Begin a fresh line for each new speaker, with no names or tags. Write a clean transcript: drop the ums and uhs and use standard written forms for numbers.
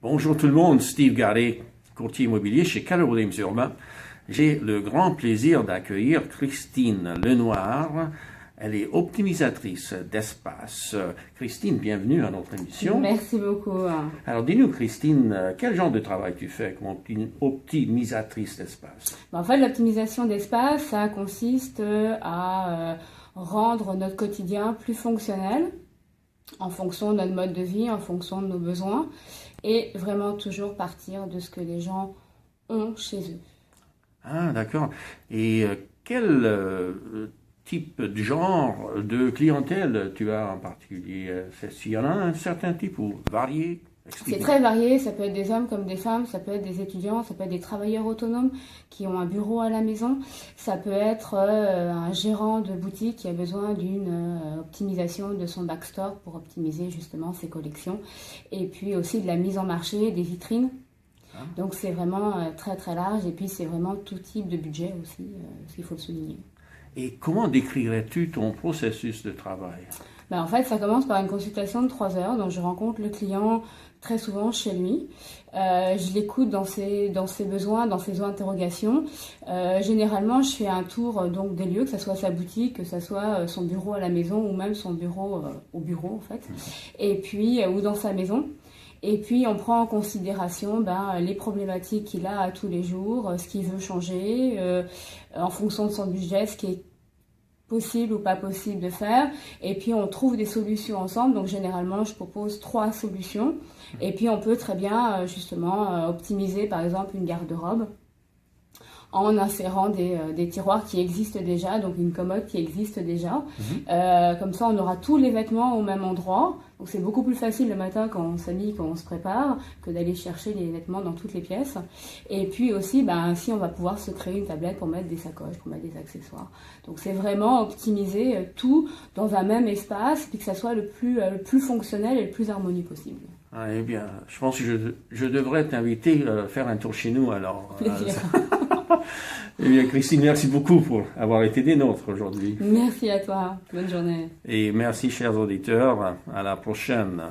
Bonjour tout le monde, Steve Garret, courtier immobilier chez Keller Williams Urbain. J'ai le grand plaisir d'accueillir Christine Lenoir. Elle est optimisatrice d'espace. Christine, bienvenue à notre émission.
Merci beaucoup.
Alors dis-nous Christine, quel genre de travail tu fais comme optimisatrice d'espace?
En fait, l'optimisation d'espace, ça consiste à rendre notre quotidien plus fonctionnel en fonction de notre mode de vie, en fonction de nos besoins, et vraiment toujours partir de ce que les gens ont chez eux.
Ah, d'accord. Et quel type de genre de clientèle tu as en particulier? S'il y en a un certain type ou varié?
C'est très varié, ça peut être des hommes comme des femmes, ça peut être des étudiants, ça peut être des travailleurs autonomes qui ont un bureau à la maison, ça peut être un gérant de boutique qui a besoin d'une optimisation de son backstore pour optimiser justement ses collections, et puis aussi de la mise en marché des vitrines. Donc c'est vraiment très très large, et puis c'est vraiment tout type de budget aussi, il faut le souligner.
Et comment décrirais-tu ton processus de travail?
En fait, ça commence par une consultation de 3 heures. Donc, je rencontre le client très souvent chez lui. Je l'écoute dans ses besoins, dans ses interrogations. Généralement, je fais un tour donc des lieux, que ce soit sa boutique, que ce soit son bureau à la maison ou même son bureau au bureau, en fait. Et puis, ou dans sa maison. Et puis, on prend en considération les problématiques qu'il a à tous les jours, ce qu'il veut changer, en fonction de son budget, ce qui est possible ou pas possible de faire, et puis on trouve des solutions ensemble. Donc généralement je propose 3 solutions, et puis on peut très bien justement optimiser par exemple une garde-robe en insérant des tiroirs qui existent déjà, donc une commode qui existe déjà. Comme ça on aura tous les vêtements au même endroit, donc c'est beaucoup plus facile le matin quand on s'habille, quand on se prépare, que d'aller chercher les vêtements dans toutes les pièces. Et puis aussi, ainsi on va pouvoir se créer une tablette pour mettre des sacoches, pour mettre des accessoires. Donc c'est vraiment optimiser tout dans un même espace, puis que ça soit le plus fonctionnel et le plus harmonieux possible.
Ah, eh bien, je pense que je devrais t'inviter à faire un tour chez nous alors.
Plaisir.
Eh bien, Christine, merci beaucoup pour avoir été des nôtres aujourd'hui.
Merci à toi. Bonne journée.
Et merci, chers auditeurs. À la prochaine.